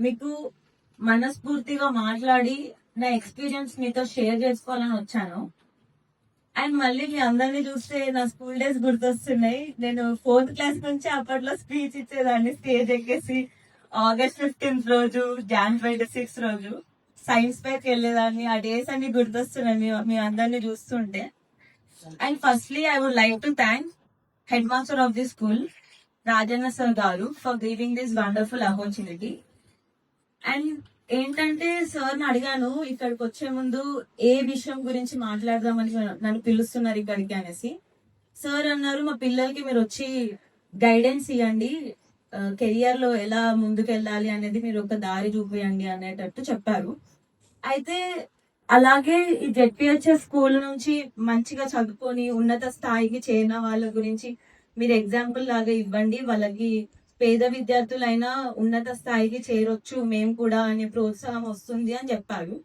మీకు మనస్ఫూర్తిగా మాట్లాడి నా ఎక్స్పీరియన్స్ మీతో షేర్ చేసుకోవాలని వచ్చాను. అండ్ మళ్ళీ మీ అందరినీ చూస్తే నా స్కూల్ డేస్ గుర్తొస్తున్నాయి. నేను 4th క్లాస్ నుంచి అప్పట్లో స్పీచ్ ఇచ్చేదాన్ని స్టేజ్ ఎక్కేసి. August 15th రోజు, Jan 26 రోజు సైన్స్ ఫేర్ కి వెళ్ళేదాన్ని. ఆ డేస్ అన్ని గుర్తొస్తున్నాయి మీ అందరినీ చూస్తుంటే. And firstly I would like to thank head master of the school Rajanna sir గారు for giving this wonderful opportunity. And ఏంటంటే సార్ని అడిగాను ఇక్కడికి వచ్చే ముందు ఏ విషయం గురించి మాట్లాడదామని నన్ను పిలుస్తున్నారు ఇక్కడికి అనేసి. సార్ అన్నారు, మా పిల్లలకి మీరు వచ్చి గైడెన్స్ ఇవ్వండి, కెరియర్ లో ఎలా ముందుకెళ్ళాలి అనేది మీరు ఒక దారి చూపియండి అనేటట్టు చెప్పారు. అయితే అలాగే ఈ జెడ్పిహెచ్ఎస్ స్కూల్ నుంచి మంచిగా చదువుకొని ఉన్నత స్థాయికి చేరిన వాళ్ళ గురించి మీరు ఎగ్జాంపుల్ లాగా ఇవ్వండి, వాళ్ళకి పేద విద్యార్థులైనా ఉన్నత స్థాయికి చేరొచ్చు మేము కూడా అనే ప్రోత్సాహం వస్తుంది అని చెప్పారు.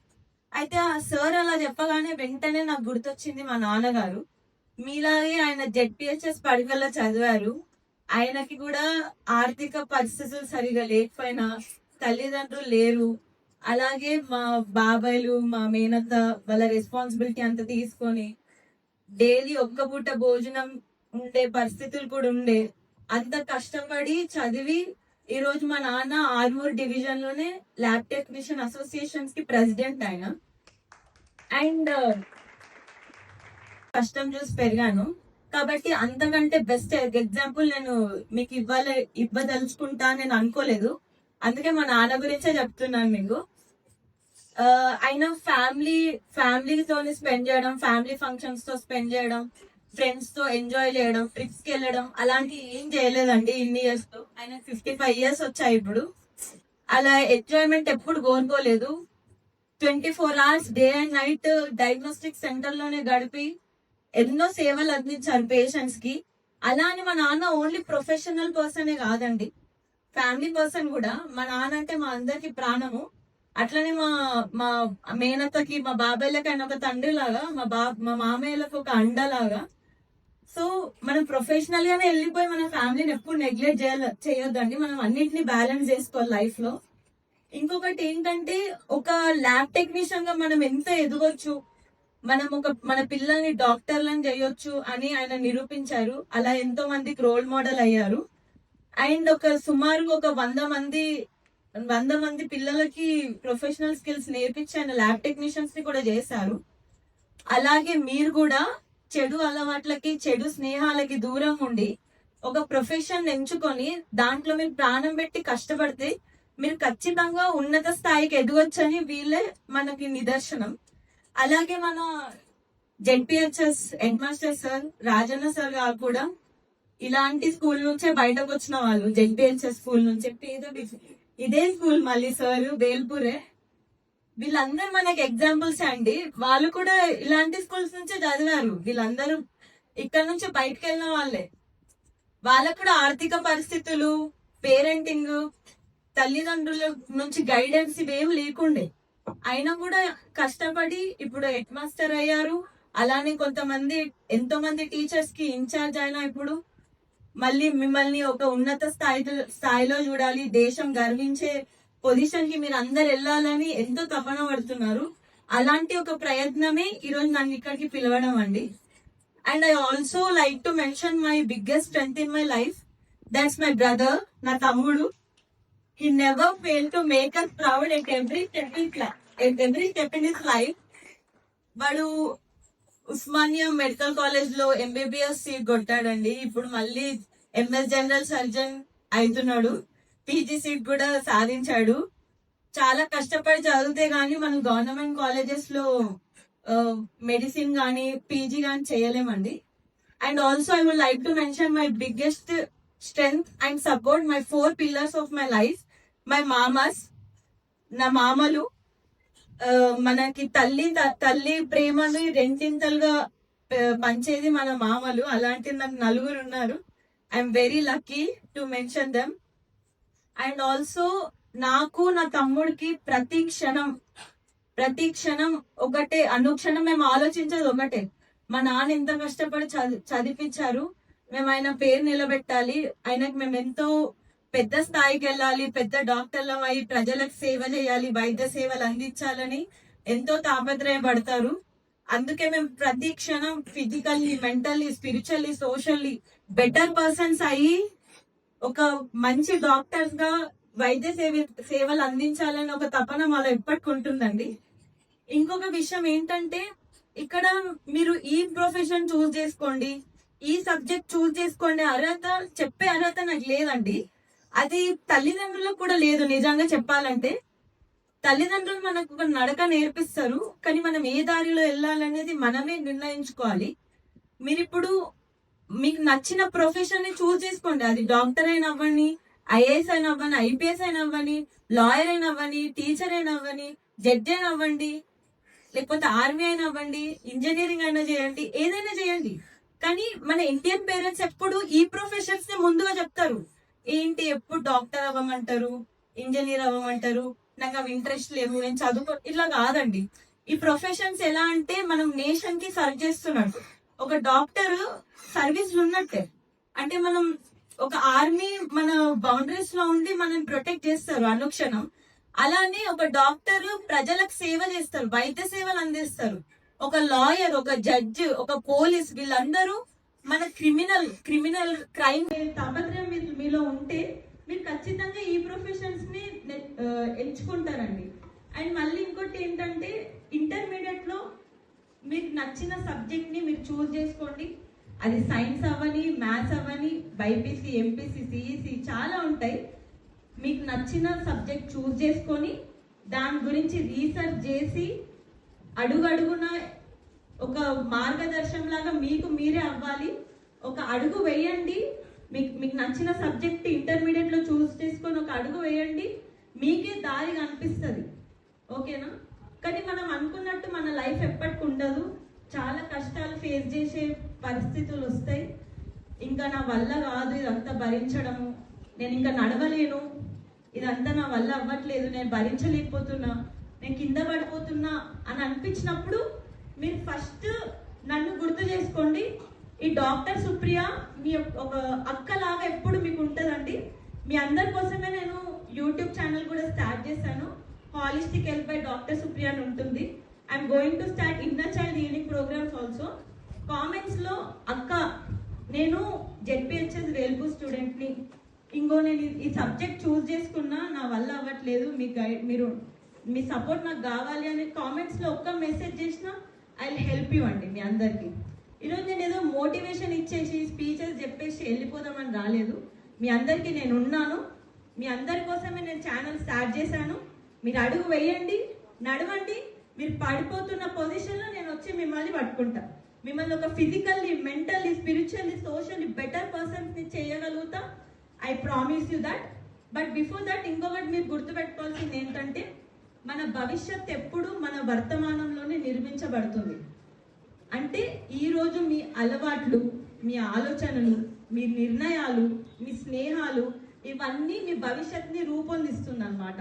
అయితే ఆ సార్ అలా చెప్పగానే వెంటనే నాకు గుర్తొచ్చింది మా నాన్నగారు. మీలాగే ఆయన జెడ్పిహెచ్ఎస్ పడికల్లో చదివారు. ఆయనకి కూడా ఆర్థిక పరిస్థితులు సరిగా లేకపోయినా తల్లిదండ్రులు లేరు. అలాగే మా బాబాయ్లు మా మేనత్త వాళ్ళ రెస్పాన్సిబిలిటీ అంత తీసుకొని డైలీ ఒక్క పూట భోజనం ఉండే పరిస్థితులు కూడా ఉండే. అంత కష్టపడి చదివి ఈ రోజు మా నాన్న ఆర్మూర్ డివిజన్ లోనే ల్యాబ్ టెక్నీషియన్ అసోసియేషన్స్ కి ప్రెసిడెంట్ ఆయన. అండ్ కష్టం చూసి పెరిగాను కాబట్టి అంతకంటే బెస్ట్ ఎగ్జాంపుల్ నేను మీకు ఇవ్వదలుచుకుంటా నేను అనుకోలేదు. అందుకే మా నాన్న గురించే చెప్తున్నాను మీకు. ఆయన ఫ్యామిలీతో స్పెండ్ చేయడం, ఫ్యామిలీ ఫంక్షన్స్ తో స్పెండ్ చేయడం, ఫ్రెండ్స్ తో ఎంజాయ్ చేయడం, ట్రిప్స్ కి వెళ్ళడం అలాంటి ఏం చేయలేదండి ఇన్ని ఇయర్స్ తో. ఆయన 55 years వచ్చాయి ఇప్పుడు. అలా ఎంజాయ్మెంట్ ఎప్పుడు కోరుకోలేదు. 24 hours day and night diagnostic centre లోనే గడిపి ఎన్నో సేవలు అందించారు పేషెంట్స్ కి. అలా అని మా నాన్న ఓన్లీ ప్రొఫెషనల్ పర్సనే కాదండి, ఫ్యామిలీ పర్సన్ కూడా. మా నాన్న అంటే మా అందరికి ప్రాణము. అట్లనే మా మేనత్తకి మా బాబాయ్లకి ఆయన ఒక తండ్రి లాగా, మా మామయ్యలకు ఒక అండలాగా. సో మనం ప్రొఫెషనల్ గానే వెళ్ళిపోయి మన ఫ్యామిలీని ఎప్పుడు నెగ్లెక్ట్ చేయొద్దండి. మనం అన్నింటినీ బ్యాలెన్స్ చేసుకోవాలి లైఫ్ లో. ఇంకొకటి ఏంటంటే ఒక ల్యాబ్ టెక్నీషియన్ గా మనం ఎంత ఎదగొచ్చు, మనం మన పిల్లల్ని డాక్టర్లను చేయొచ్చు అని ఆయన నిరూపించారు. అలా ఎంతో మందికి రోల్ మోడల్ అయ్యారు. అండ్ సుమారుగా ఒక 100 మంది పిల్లలకి ప్రొఫెషనల్ స్కిల్స్ నేర్పించి ఆయన ల్యాబ్ టెక్నీషియన్స్ ని కూడా చేశారు. అలాగే మీరు కూడా చెడు అలవాట్లకి, చెడు స్నేహాలకి దూరం ఉండి ఒక ప్రొఫెషన్ ఎంచుకొని దాంట్లో మీరు ప్రాణం పెట్టి కష్టపడితే మీరు ఖచ్చితంగా ఉన్నత స్థాయికి ఎదగొచ్చని వీళ్ళే మనకి నిదర్శనం. అలాగే మన ZPHS head master sir Rajanna sir గారు కూడా ఇలాంటి స్కూల్ నుంచే బయటకు వచ్చిన వాళ్ళు. జెడ్పిహెచ్ఎస్ స్కూల్ నుంచే ఇదే స్కూల్ మళ్ళీ సార్ వేల్పూరే. వీళ్ళందరూ మనకి ఎగ్జాంపుల్స్ అండి. వాళ్ళు కూడా ఇలాంటి స్కూల్స్ నుంచే చదివారు. వీళ్ళందరూ ఇక్కడ నుంచి బయటకు వెళ్ళిన వాళ్ళే. వాళ్ళకు కూడా ఆర్థిక పరిస్థితులు, పేరెంటింగ్, తల్లిదండ్రుల నుంచి గైడెన్స్ ఇవేమి లేకుండే. అయినా కూడా కష్టపడి ఇప్పుడు హెడ్ మాస్టర్ అయ్యారు. అలానే ఎంతో మంది టీచర్స్ కి ఇన్ఛార్జ్ అయినా ఇప్పుడు మళ్ళీ మిమ్మల్ని ఒక ఉన్నత స్థాయిలో చూడాలి, దేశం గర్వించే పొజిషన్ కి మీరు అందరు వెళ్ళాలని ఎంతో తపన పడుతున్నారు. అలాంటి ఒక ప్రయత్నమే ఈరోజు నన్ను ఇక్కడికి పిలవడం అండి. And I also like to mention my biggest strength in my life. That's my brother, నా తమ్ముడు. He never failed to make us proud at every step in his life. వాడు ఉస్మానియా మెడికల్ కాలేజ్ లో ఎంబీబీఎస్ సీట్ కొట్టాడండి. ఇప్పుడు మళ్ళీ MS general surgeon అవుతున్నాడు. PG seat కూడా సాధించాడు. చాలా కష్టపడి చదివితే గానీ మనం గవర్నమెంట్ కాలేజెస్ లో మెడిసిన్ గానీ పీజీ గానీ చేయలేమండి. And also I would like to mention my biggest strength and support, my 4 pillars of my life. My mamas, నా మామలు మనకి తల్లి ప్రేమని రెండింతలుగా పంచేది మన మామలు. అలాంటి నాకు 4 ఉన్నారు. I'm very lucky to mention them. And also నాకు నా తమ్ముడికి ప్రతి క్షణం ఒకటే, అనుక్షణం మేము ఆలోచించేది ఒకటే, మా నాన్న ఎంత కష్టపడి చదివించారు, మేము ఆయన పేరు నిలబెట్టాలి, ఆయనకు మేము ఎంతో పెద్ద స్థాయికి వెళ్ళాలి, పెద్ద డాక్టర్లం అయి ప్రజలకు సేవ చేయాలి, వైద్య సేవలు అందించాలని ఎంతో తాపత్రయపడతారు. అందుకే మేము ప్రతి క్షణం physically, mentally, spiritually, socially better persons అయ్యి ఒక మంచి డాక్టర్స్ గా వైద్య సేవలు అందించాలని ఒక తపన మాలో ఎప్పటికి ఉంటుందండి. ఇంకొక విషయం ఏంటంటే, ఇక్కడ మీరు ఈ ప్రొఫెషన్ చూస్ చేసుకోండి, ఈ సబ్జెక్ట్ చూస్ చేసుకోండి అర్హత చెప్పే అర్హత నాకు లేదండి. అది తల్లిదండ్రులకు కూడా లేదు. నిజంగా చెప్పాలంటే తల్లిదండ్రులు మనకు ఒక నడక నేర్పిస్తారు, కానీ మనం ఏ దారిలో వెళ్ళాలనేది మనమే నిర్ణయించుకోవాలి. మీరిప్పుడు మీకు నచ్చిన ప్రొఫెషన్ ని చూస్ చేసుకోండి. అది డాక్టర్ అయినా అవ్వని, ఐఏఎస్ అయినా అవ్వని, ఐపీఎస్ అయినా అవ్వని, లాయర్ అయినా అవ్వని, టీచర్ అయినా అవ్వని, జడ్జి అయినా అవ్వండి, లేకపోతే ఆర్మీ అయినా అవ్వండి, ఇంజనీరింగ్ అయినా చేయండి, ఏదైనా చేయండి. కానీ మన ఇండియన్ పేరెంట్స్ ఎప్పుడు ఈ ప్రొఫెషన్స్ ని ముందుగా చెప్తారు. ఏంటి, ఎప్పుడు డాక్టర్ అవ్వమంటారు, ఇంజనీర్ అవ్వమంటారు, నాకు అవి ఇంట్రెస్ట్ లేవు, నేను చదువుకో, ఇట్లా కాదండి. ఈ ప్రొఫెషన్స్ ఎలా అంటే మనం నేషన్ కి సర్వ్ చేస్తున్నట్టు. ఒక డాక్టర్ సర్వీస్ ఉన్నట్టే. అంటే మనం ఒక ఆర్మీ మన బౌండరీస్ లో ఉండి మనం ప్రొటెక్ట్ చేస్తారు అనుక్షణం. అలానే ఒక డాక్టర్ ప్రజలకు సేవ చేస్తారు, వైద్య సేవలు అందిస్తారు. ఒక లాయర్, ఒక జడ్జి, ఒక పోలీస్, వీళ్ళందరూ మన క్రిమినల్ క్రైమ్ తాపత్రయం మీలో ఉంటే మీరు ఖచ్చితంగా ఈ ప్రొఫెషన్స్ ని ఎంచుకుంటారండి. అండ్ మళ్ళీ ఇంకోటి ఏంటంటే, ఇంటర్మీడియట్ లో మీకు నచ్చిన సబ్జెక్ట్ ని మీరు చూస్ చేసుకోండి. అది సైన్స్ అవ్వని, మ్యాథ్స్ అవ్వని, బైపీసీ, ఎంపీసీ, సిఈసి చాలా ఉంటాయి. మీకు నచ్చిన సబ్జెక్ట్ చూస్ చేసుకొని దాని గురించి రీసెర్చ్ చేసి అడుగున ఒక మార్గదర్శనం లాగా మీకు మీరే అవ్వాలి. ఒక అడుగు వేయండి. మీకు నచ్చిన సబ్జెక్ట్ ఇంటర్మీడియట్ లో చూస్ చేసుకొని ఒక అడుగు వేయండి, మీకే దారి కనిపిస్తుంది. ఓకేనా? కానీ మనం అనుకున్నట్టు మన లైఫ్ ఎప్పటికి ఉండదు. చాలా కష్టాలు ఫేస్ చేసే పరిస్థితులు వస్తాయి. ఇంకా నా వల్ల కాదు ఇదంతా భరించడము, నేను ఇంకా నడవలేను, ఇదంతా నా వల్ల అవ్వట్లేదు, నేను భరించలేకపోతున్నా, నేను కింద పడిపోతున్నా అని అనిపించినప్పుడు మీరు ఫస్ట్ నన్ను గుర్తు చేసుకోండి. ఈ డాక్టర్ సుప్రియ మీ ఒక అక్కలాగా ఎప్పుడు మీకు ఉంటుందండి. మీ అందరి కోసమే నేను యూట్యూబ్ ఛానల్ కూడా స్టార్ట్ చేశాను. Holistic health by doctor Supriya అని ఉంటుంది. I'm going to start inner child healing programmes also. Comments లో అక్క నేను జెడ్పిహెచ్ఎస్ వేల్పూర్ స్టూడెంట్ ని, నేను ఈ సబ్జెక్ట్ చూస్ చేసుకున్నా, నా వల్ల అవ్వట్లేదు, మీ సపోర్ట్ నాకు కావాలి అని కామెంట్స్ లో ఒక్క మెసేజ్ చేసినా ఐ విల్ హెల్ప్ యూ అండి. మీ అందరికి ఈరోజు నేను ఏదో మోటివేషన్ ఇచ్చేసి స్పీచెస్ చెప్పేసి వెళ్ళిపోదామని రాలేదు. మీ అందరికి నేను ఉన్నాను. మీ అందరి కోసమే నేను ఛానల్ స్టార్ట్ చేశాను. మీరు అడుగు వేయండి, నడవండి. మీరు పడిపోతున్న పొజిషన్లో నేను వచ్చి మిమ్మల్ని పట్టుకుంటా. మిమ్మల్ని ఒక physically, mentally, spiritually, socially better persons ని చేయగలుగుతా. I promise you that. But before that ఇంకొకటి మీరు గుర్తుపెట్టుకోవాల్సింది ఏంటంటే, మన భవిష్యత్ ఎప్పుడు మన వర్తమానంలోనే నిర్మించబడుతుంది. అంటే ఈరోజు మీ అలవాట్లు, మీ ఆలోచనలు, మీ నిర్ణయాలు, మీ స్నేహాలు, ఇవన్నీ మీ భవిష్యత్తుని రూపొందిస్తుంది అన్నమాట.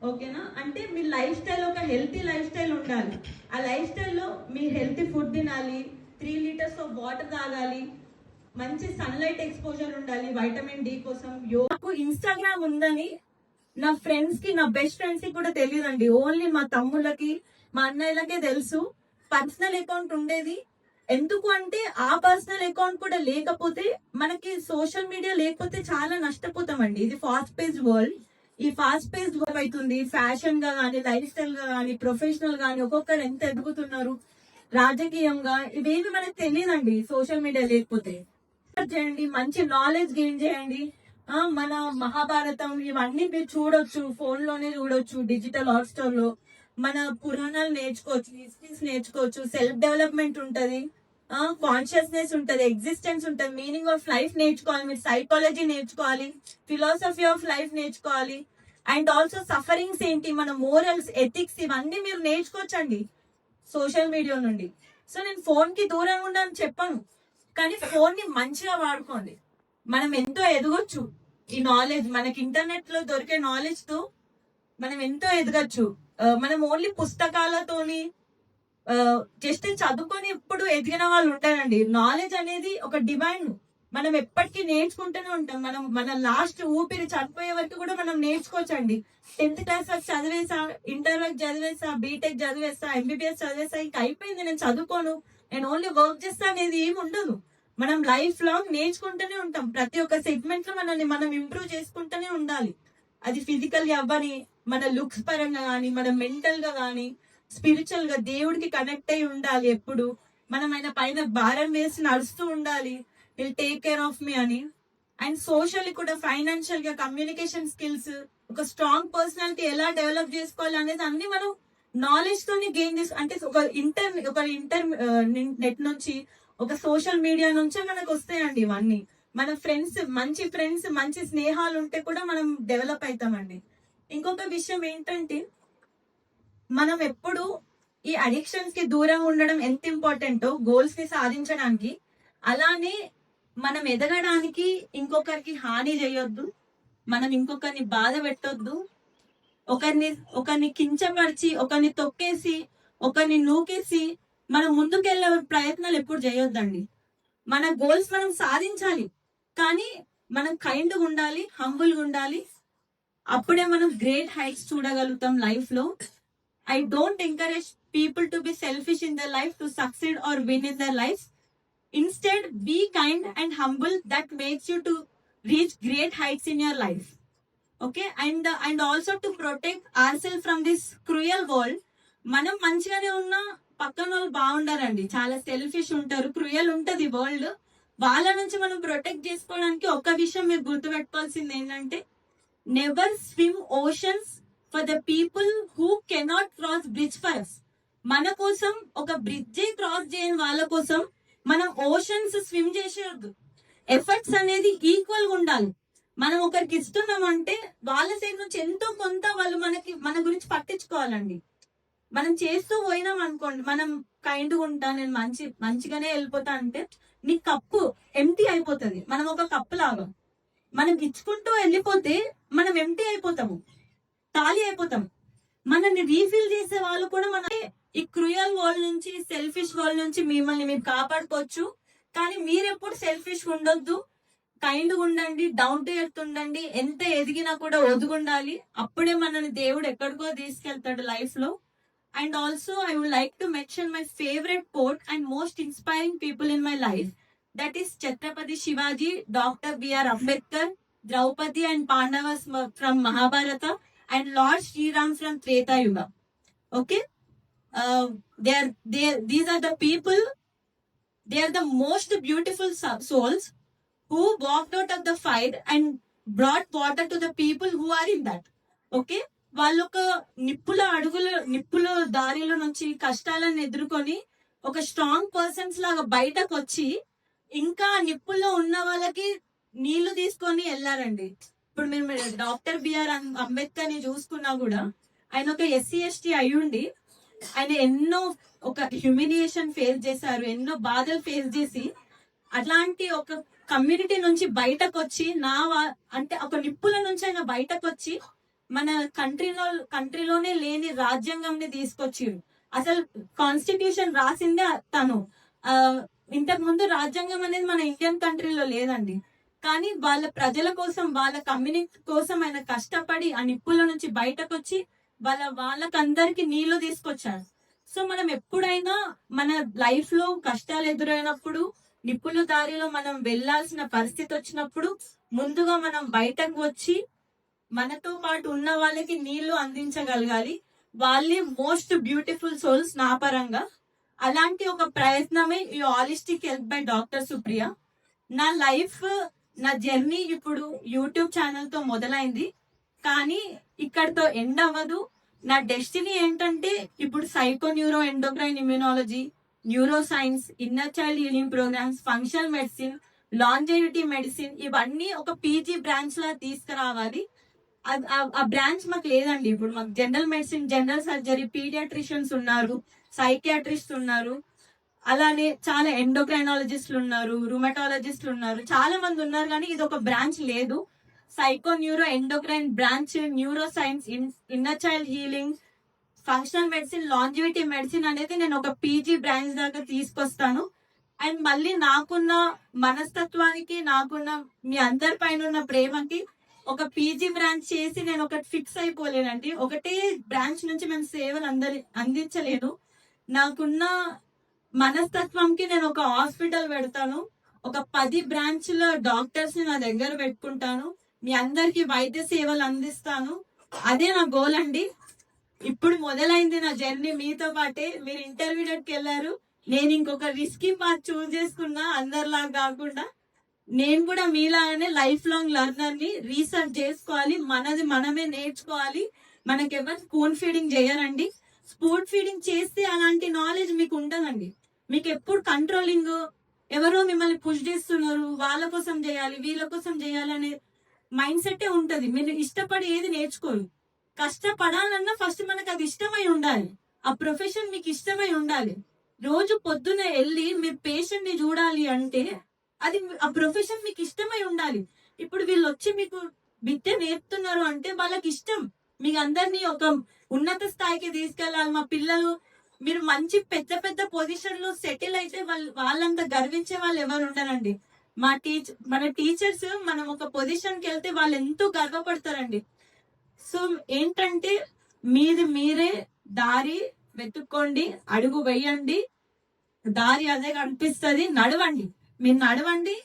ఓకేనా? అంటే మీ లైఫ్ స్టైల్ ఒక హెల్తీ లైఫ్ స్టైల్ ఉండాలి. ఆ లైఫ్ స్టైల్లో మీ హెల్తీ ఫుడ్ తినాలి, 3 లీటర్స్ ఆఫ్ వాటర్ తాగాలి, మంచి సన్లైట్ ఎక్స్పోజర్ ఉండాలి వైటమిన్ డి కోసం. నాకు ఇన్స్టాగ్రామ్ ఉందని నా ఫ్రెండ్స్ కి, నా బెస్ట్ ఫ్రెండ్స్ కి కూడా తెలియదండి. ఓన్లీ మా తమ్ముళ్ళకి, మా అన్నయ్యలకే తెలుసు. పర్సనల్ అకౌంట్ ఉండేది. ఎందుకు అంటే ఆ పర్సనల్ అకౌంట్ కూడా లేకపోతే, మనకి సోషల్ మీడియా లేకపోతే చాలా నష్టపోతామండి. ఇది ఫాస్ట్ పేస్డ్ వరల్డ్. ఈ ఫాస్ట్ పేస్డ్ వరల్డ్ అవుతుంది. ఫ్యాషన్ గా కానీ, లైఫ్ స్టైల్ గా కానీ, ప్రొఫెషనల్ గానీ ఒక్కొక్కరు ఎంత ఎదుగుతున్నారు, రాజకీయంగా, ఇవేమి మనకు తెలియదండి సోషల్ మీడియా లేకపోతే. చేయండి, మంచి నాలెడ్జ్ గెయిన్ చేయండి. మన మహాభారతం ఇవన్నీ మీరు చూడొచ్చు, ఫోన్ లోనే చూడొచ్చు, డిజిటల్ హాట్స్టార్ లో. మన పురాణాలు నేర్చుకోవచ్చు, హిస్టరీస్ నేర్చుకోవచ్చు, సెల్ఫ్ డెవలప్మెంట్ ఉంటది, కాన్షియస్నెస్ ఉంటది, ఎగ్జిస్టెన్స్ ఉంటది, మీనింగ్ ఆఫ్ లైఫ్ నేర్చుకోవాలి, మీరు సైకాలజీ నేర్చుకోవాలి, ఫిలాసఫీ ఆఫ్ లైఫ్ నేర్చుకోవాలి. అండ్ ఆల్సో సఫరింగ్స్ ఏంటి, మన మోరల్స్, ఎథిక్స్, ఇవన్నీ మీరు నేర్చుకోవచ్చండి సోషల్ మీడియా నుండి. సో నేను ఫోన్ కి దూరంగా ఉండని చెప్పాను, కానీ ఫోన్ ని మంచిగా వాడుకోండి. మనం ఎంతో ఎదగొచ్చు. ఈ నాలెడ్జ్, మనకి ఇంటర్నెట్ లో దొరికే నాలెడ్జ్ తో మనం ఎంతో ఎదగచ్చు. మనం ఓన్లీ పుస్తకాలతోని జస్ట్ చదువుకొని ఇప్పుడు ఎదిగిన వాళ్ళు ఉంటారండి. నాలెడ్జ్ అనేది ఒక డివైన్ మనం ఎప్పటికీ నేర్చుకుంటూనే ఉంటాం. మన లాస్ట్ ఊపిరి చనిపోయే వరకు కూడా మనం నేర్చుకోవచ్చండి. 10th క్లాస్ వరకు చదివేసా, ఇంటర్ వరకు చదివేసా, బీటెక్ చదివేసా, ఎంబీబీఎస్ చదివేసా, ఇంకా అయిపోయింది, నేను చదువుకోను, నేను ఓన్లీ వర్క్ చేస్తా అనేది ఏమి ఉండదు. మనం లైఫ్ లాంగ్ నేర్చుకుంటూనే ఉంటాం. ప్రతి ఒక్క సెగ్మెంట్ లో మనల్ని మనం ఇంప్రూవ్ చేసుకుంటూనే ఉండాలి. అది ఫిజికల్ అవ్వని, మన లుక్స్ పరంగా కానీ, మన మెంటల్ గా కానీ, స్పిరిచువల్ గా దేవుడికి కనెక్ట్ అయి ఉండాలి. ఎప్పుడు మనం ఆయన పైన భారం వేసి నడుస్తూ ఉండాలి, విల్ టేక్ కేర్ ఆఫ్ మీ అని. అండ్ సోషల్లీ కూడా, ఫైనాన్షియల్ గా, కమ్యూనికేషన్ స్కిల్స్, ఒక స్ట్రాంగ్ పర్సనాలిటీ ఎలా డెవలప్ చేసుకోవాలి అనేది అన్ని మనం నాలెడ్జ్ తోని గెయిన్ చేసు, అంటే ఒక ఇంటర్ నెట్ నుంచి, ఒక సోషల్ మీడియా నుంచే మనకు వస్తాయండి ఇవన్నీ. మన ఫ్రెండ్స్, మంచి స్నేహాలు ఉంటే కూడా మనం డెవలప్ అవుతామండి. ఇంకొక విషయం ఏంటంటే, మనం ఎప్పుడు ఈ అడిక్షన్స్ కి దూరంగా ఉండడం ఎంత ఇంపార్టెంటో గోల్స్ ని సాధించడానికి, అలానే మనం ఎదగడానికి ఇంకొకరికి హాని చేయొద్దు, మనం ఇంకొకరిని బాధ పెట్టొద్దు, ఒకరిని కించపరిచి, ఒకరిని తొక్కేసి, ఒకరిని నూకేసి మనం ముందుకెళ్ళే ప్రయత్నాలు ఎప్పుడు చేయొద్దండి. మన గోల్స్ మనం సాధించాలి, కానీ మనం కైండ్గా ఉండాలి, హంబుల్గా ఉండాలి. అప్పుడే మనం గ్రేట్ హైట్స్ చూడగలుగుతాం లైఫ్ లో. I don't encourage people to be selfish in their life to succeed or win in their lives. Instead, be kind and humble. That makes you to reach great heights in your life. Okay, and also to protect ourselves from this cruel world. మనం మంచిగానే ఉన్నా పక్కన వాళ్ళు బాగుండారండి, చాలా selfish ఉంటారు, cruel ఉంటది world. వాళ్ళ నుంచి మనం ప్రొటెక్ట్ చేసుకోవడానికి ఒక విషయం మీరు గుర్తుపెట్టుకోవాల్సింది ఏంటంటే, never swim oceans for the people who cannot cross bridge for us. మన కోసం ఒక బ్రిడ్జ్ క్రాస్ చేయని వాళ్ళ కోసం మనం ఓషన్స్ స్విమ్ చేసేయద్దు. ఎఫర్ట్స్ అనేది ఈక్వల్ గా ఉండాలి. మనం ఒకరికి ఇస్తున్నామంటే వాళ్ళ సైడ్ నుంచి ఎంతో కొంత వాళ్ళు మన గురించి పట్టించుకోవాలండి. మనం చేస్తూ పోయినాం అనుకోండి, మనం కైండ్గా ఉంటా, నేను మంచిగానే వెళ్ళిపోతా అంటే నీ కప్పు ఎంటీ అయిపోతుంది. మనం ఒక కప్పు లాగా మనం ఇచ్చుకుంటూ వెళ్ళిపోతే మనం ఎంటీ అయిపోతాము, ఖాళీ అయిపోతాం. మనల్ని రీఫిల్ చేసే వాళ్ళు కూడా మన ఈ క్రూయల్ వరల్డ్ నుంచి, సెల్ఫిష్ వరల్డ్ నుంచి మిమ్మల్ని మీరు కాపాడుకోవచ్చు. కానీ మీరు ఎప్పుడు సెల్ఫిష్ ఉండొద్దు, కైండ్గా ఉండండి, డౌన్ టు ఎర్త్ ఉండండి. ఎంత ఎదిగినా కూడా ఒదుగుండాలి. అప్పుడే మనల్ని దేవుడు ఎక్కడికో తీసుకెళ్తాడు లైఫ్ లో. And also I would like to mention my favourite quote and most inspiring people in my life. That is Chhatrapati Shivaji, doctor BR Ambedkar, Draupadi and Pandavas from Mahabharata, and Lord Sri Ram from Treta Yuga. Okay, these are the people. They are the most beautiful souls who walked out of the fire and brought water to the people who are in that. Okay, వాళ్ళు ఒక నిప్పుల దారిలో నుంచి కష్టాలను ఎదుర్కొని ఒక strong persons లాగా బయటకు వచ్చి ఇంకా నిప్పుల్లో ఉన్న వాళ్ళకి నీళ్లు తీసుకొని వెళ్ళారండి. ఇప్పుడు మీరు డాక్టర్ బిఆర్ అంబేద్కర్ ని చూసుకున్నా కూడా, ఆయన ఒక ఎస్సీ ఎస్టీ అయ్యుండి ఆయన ఎన్నో ఒక హ్యూమిలియేషన్ ఫేస్ చేశారు, ఎన్నో బాధలు ఫేస్ చేసి అట్లాంటి ఒక కమ్యూనిటీ నుంచి బయటకు వచ్చి అంటే ఒక నిప్పుల నుంచి ఆయన బయటకు వచ్చి మన కంట్రీలోనే లేని రాజ్యాంగంని తీసుకొచ్చారు. అసలు కాన్స్టిట్యూషన్ రాసిందే తను. ఇంతకు ముందు రాజ్యాంగం అనేది మన ఇండియన్ కంట్రీలో లేదండి. కానీ వాళ్ళ ప్రజల కోసం, వాళ్ళ కమ్యూనిటీ కోసం ఆయన కష్టపడి ఆ నిప్పుల నుంచి బయటకు వచ్చి వాళ్ళకందరికి నీళ్లు తీసుకొచ్చారు. సో మనం ఎప్పుడైనా మన లైఫ్ లో కష్టాలు ఎదురైనప్పుడు, నిప్పుల దారిలో మనం వెళ్లాల్సిన పరిస్థితి వచ్చినప్పుడు, ముందుగా మనం బయటకు వచ్చి మనతో పాటు ఉన్న వాళ్ళకి నీళ్లు అందించగలగాలి. వాళ్ళే మోస్ట్ బ్యూటిఫుల్ సోల్స్ నా పరంగా. అలాంటి ఒక ప్రయత్నమే ఈ holistic health by doctor Supriya. నా లైఫ్, నా జర్నీ ఇప్పుడు యూట్యూబ్ ఛానల్ తో మొదలైంది, కానీ ఇక్కడతో ఎండ్ అవ్వదు. నా డెస్టినీ ఏంటంటే ఇప్పుడు psycho neuro endocrine immunology, neuro science, inner child healing programs, functional medicine, longevity medicine, ఇవన్నీ ఒక పీజీ బ్రాంచ్ లా తీసుకురావాలి. ఆ బ్రాంచ్ మాకు లేదండి. ఇప్పుడు మాకు general medicine, general surgery, paediatricians ఉన్నారు, సైకియాట్రిస్ట్ ఉన్నారు, అలానే చాలా ఎండోక్రైనాలజిస్టులు ఉన్నారు, రుమటాలజిస్టులు ఉన్నారు, చాలా మంది ఉన్నారు. కానీ ఇది ఒక బ్రాంచ్ లేదు. Psycho neuro endocrine branch, neuro science, inner child healing, functional medicine, longevity medicine అనేది నేను ఒక పీజీ బ్రాంచ్ దాకా తీసుకొస్తాను. అండ్ మళ్ళీ నాకున్న మనస్తత్వానికి, నాకున్న మీ అందరి పైన ఉన్న ప్రేమకి ఒక పీజీ బ్రాంచ్ చేసి నేను ఒకటి ఫిక్స్ అయిపోలేనండి. ఒకటే బ్రాంచ్ నుంచి మేము సేవలు అందించలేను. నాకున్న మనస్తత్వంకి నేను ఒక హాస్పిటల్ పెడతాను. ఒక 10 బ్రాంచ్ల డాక్టర్స్ ని నా దగ్గర పెట్టుకుంటాను. మీ అందరికి వైద్య సేవలు అందిస్తాను. అదే నా గోల్ అండి. ఇప్పుడు మొదలైంది నా జర్నీ మీతో పాటే. మీరు ఇంటర్మీడియట్ కి వెళ్ళారు, నేను ఇంకొక రిస్కీ పాత్ చూస్ చేసుకున్నా, అందరిలాగా కాకుండా. నేను కూడా మీలాగానే లైఫ్ లాంగ్ లర్నర్ ని. రీసెర్చ్ చేసుకోవాలి, మనది మనమే నేర్చుకోవాలి. మనకెవరు స్పూన్ ఫీడింగ్ చేయరండి. స్పూన్ ఫీడింగ్ చేస్తే అలాంటి నాలెడ్జ్ మీకు ఉండదండి. మీకు ఎప్పుడు కంట్రోలింగ్, ఎవరో మిమ్మల్ని పుష్ చేస్తున్నారు, వాళ్ళ కోసం చేయాలి, వీళ్ళ కోసం చేయాలి అనే మైండ్ సెట్టే ఉంటది. మీరు ఇష్టపడి ఏది నేర్చుకోరు. కష్టపడాలన్నా ఫస్ట్ మనకు అది ఇష్టమై ఉండాలి. ఆ ప్రొఫెషన్ మీకు ఇష్టమై ఉండాలి. రోజు పొద్దున వెళ్ళి మీరు పేషెంట్ ని చూడాలి అంటే అది ఆ ప్రొఫెషన్ మీకు ఇష్టమై ఉండాలి. ఇప్పుడు వీళ్ళు వచ్చి మీకు విద్య నేర్పుతున్నారు అంటే వాళ్ళకి ఇష్టం. మీకు అందరినీ ఒక ఉన్నత స్థాయికి తీసుకెళ్లాలి. మా పిల్లలు, మీరు మంచి పెద్ద పెద్ద పొజిషన్ లో సెటిల్ అయితే వాళ్ళంతా గర్వించే వాళ్ళు ఎవరు ఉండరండి. మన టీచర్స్ మనం ఒక పొజిషన్ కి వెళ్తే వాళ్ళు ఎంతో గర్వపడతారండి. సో ఏంటంటే మీరే దారి వెతుక్కోండి, అడుగు వేయండి, దారి అదే కనిపిస్తుంది. నడవండి, మీరు నడవండి.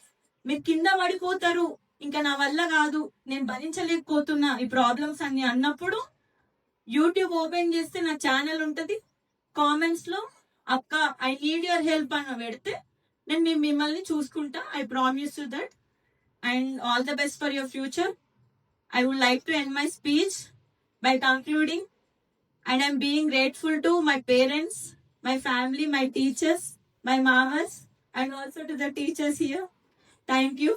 మీరు కింద పడిపోతారు, ఇంకా నా వల్ల కాదు, నేను భరించలేకపోతున్నా ఈ ప్రాబ్లమ్స్ అన్ని అన్నప్పుడు యూట్యూబ్ ఓపెన్ చేస్తే నా ఛానల్ ఉంటది. కామెంట్స్ లో అక్క ఐ నీడ్ యువర్ హెల్ప్ అని పెడితే నేను మిమ్మల్ని చూసుకుంటా. I promise you that. And all the best for your future. I would like to end my speech by concluding, and I'm being grateful to my parents, my family, my teachers, my mamas, and also to the teachers here. Thank you.